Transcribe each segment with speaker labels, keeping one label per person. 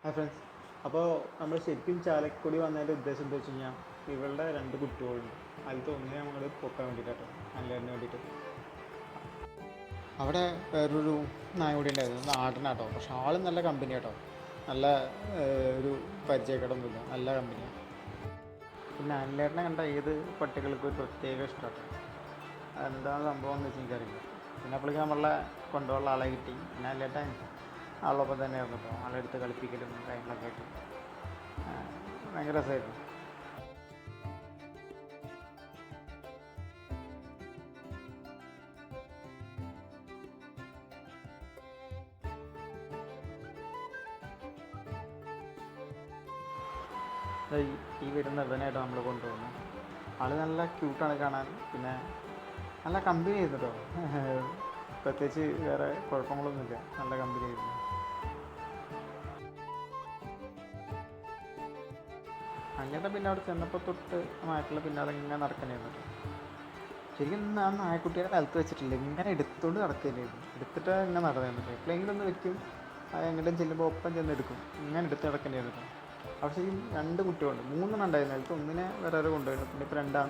Speaker 1: Hi friends. അപ്പോൾ നമ്മൾ ശരിക്കും ചാലക്കുടി വന്നതിൻ്റെ ഉദ്ദേശം എന്താ വെച്ച് കഴിഞ്ഞാൽ ഇവളുടെ രണ്ട് കുട്ടികളുണ്ട്. അതിലത്തെ ഒന്നിനെ നമ്മൾ പൊക്കാൻ വേണ്ടിയിട്ടോ, നല്ലതിന് വേണ്ടിയിട്ട്. അവിടെ വേറൊരു നായ കൂടി ഉണ്ടായിരുന്നു, നാടനാട്ടോ. പക്ഷെ ആളും നല്ല കമ്പനി കേട്ടോ, നല്ല ഒരു പരിചയക്കേടൊന്നുമില്ല, നല്ല കമ്പനിയാണ്. പിന്നെ അനിലേട്ടനെ കണ്ട ഏത് പട്ടികൾക്ക് ഒരു പ്രത്യേക ഇഷ്ടമാട്ടോ. അതെന്താണ് സംഭവം എന്ന് വെച്ചാൽ എനിക്കറിയില്ല. പിന്നെ അപ്പോഴേക്കും നമ്മളെ കൊണ്ടുപോകാനുള്ള ആളെ കിട്ടി. പിന്നെ അനിലേട്ടൻ ആളൊപ്പം തന്നെയായിരുന്നു കേട്ടോ, ആളെടുത്ത് കളിപ്പിക്കലും കാര്യങ്ങളൊക്കെ ആയിട്ട് ഭയങ്കര രസമായിരുന്നു. ഈ വരുന്ന ഇവനായിട്ട് നമ്മൾ കൊണ്ടുപോകുന്നത്. ആള് നല്ല ക്യൂട്ടാണ് കാണാൻ, പിന്നെ നല്ല കമ്പനി ആയിരുന്നു കേട്ടോ. പ്രത്യേകിച്ച് വേറെ കുഴപ്പങ്ങളൊന്നുമില്ല, നല്ല കമ്പനി ആയിരുന്നു. അങ്ങനെ പിന്നെ അവിടെ ചെന്നപ്പോൾ തൊട്ട് നായ്ക്കളെ പിന്നാലെ ഇങ്ങനെ നടക്കണമായിരുന്നു കേട്ടോ. ശരിക്കും ആ നായക്കുട്ടിയെ നിലത്ത് വെച്ചിട്ടില്ല, ഇങ്ങനെ എടുത്തുകൊണ്ട് നടക്കുകയായിരുന്നു. എടുത്തിട്ട് ഇങ്ങനെ നടന്നിരുന്നു. എപ്പോഴെങ്കിലും ഒന്ന് വെക്കും, അത് എങ്ങോട്ടും ചെല്ലുമ്പോൾ ഒപ്പം ചെന്ന് എടുക്കും. ഇങ്ങനെ എടുത്ത് നടക്കേണ്ടിയായിരുന്നു കേട്ടോ. അവിടെ ശരിക്കും രണ്ട് കുട്ടികളുണ്ട്, മൂന്നെണ്ണം ഉണ്ടായിരുന്നു. അതിലത്തെ ഒന്നിനെ വേറെ കൊണ്ടുപോയിരുന്നു. പിന്നെ ഇപ്പോൾ രണ്ടാം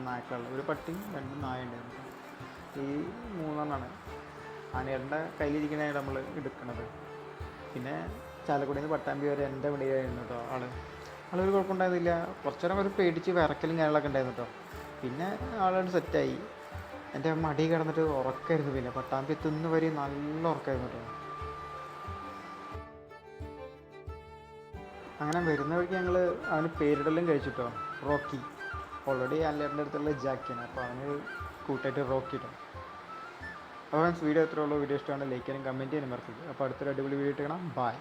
Speaker 1: നായ്ക്കളുണ്ട്, ഒരു പട്ടിയും രണ്ട് നായ ഉണ്ടായിരുന്നു. ഈ മൂന്നെണ്ണമാണ് ആനയുടെ കയ്യിലിരിക്കണായിട്ട് നമ്മൾ എടുക്കണത്. പിന്നെ ചാലക്കുടിയിൽ നിന്ന് പട്ടാമ്പി വരെ എൻ്റെ വണ്ടിയായിരുന്നു കേട്ടോ ആളൊരു കുഴപ്പമുണ്ടായിരുന്നില്ല. കുറച്ച് നേരം ഒരു പേടിച്ച് വിറക്കലും കാര്യങ്ങളൊക്കെ ഉണ്ടായിരുന്നു കേട്ടോ. പിന്നെ ആളോട് സെറ്റായി. എൻ്റെ മടി കിടന്നിട്ട് ഉറക്കായിരുന്നു. പിന്നെ പട്ടാമ്പി എത്തുന്ന വരെ നല്ല ഉറക്കായിരുന്നു കേട്ടോ. അങ്ങനെ വരുന്ന വഴിക്ക് ഞങ്ങൾ അവന് പേരിടലും കഴിച്ചിട്ടോ, റോക്കി. ഓൾറെഡി അല്ലേറിൻ്റെ അടുത്തുള്ള ജാക്കിയാണ്, അപ്പോൾ അവന് കൂട്ടായിട്ട് റോക്കി ഇട്ടോ. അപ്പോൾ വീഡിയോ എത്ര ഉള്ളൂ. വീഡിയോ ഇഷ്ടമാണ് ലൈക്ക് ചെയ്യാനും കമൻറ്റ് ചെയ്യാനും മറക്കരുത്. അപ്പോൾ അടുത്തൊരു അടിപൊളി വീഡിയോ ഇട്ട് കാണാം. ബൈ.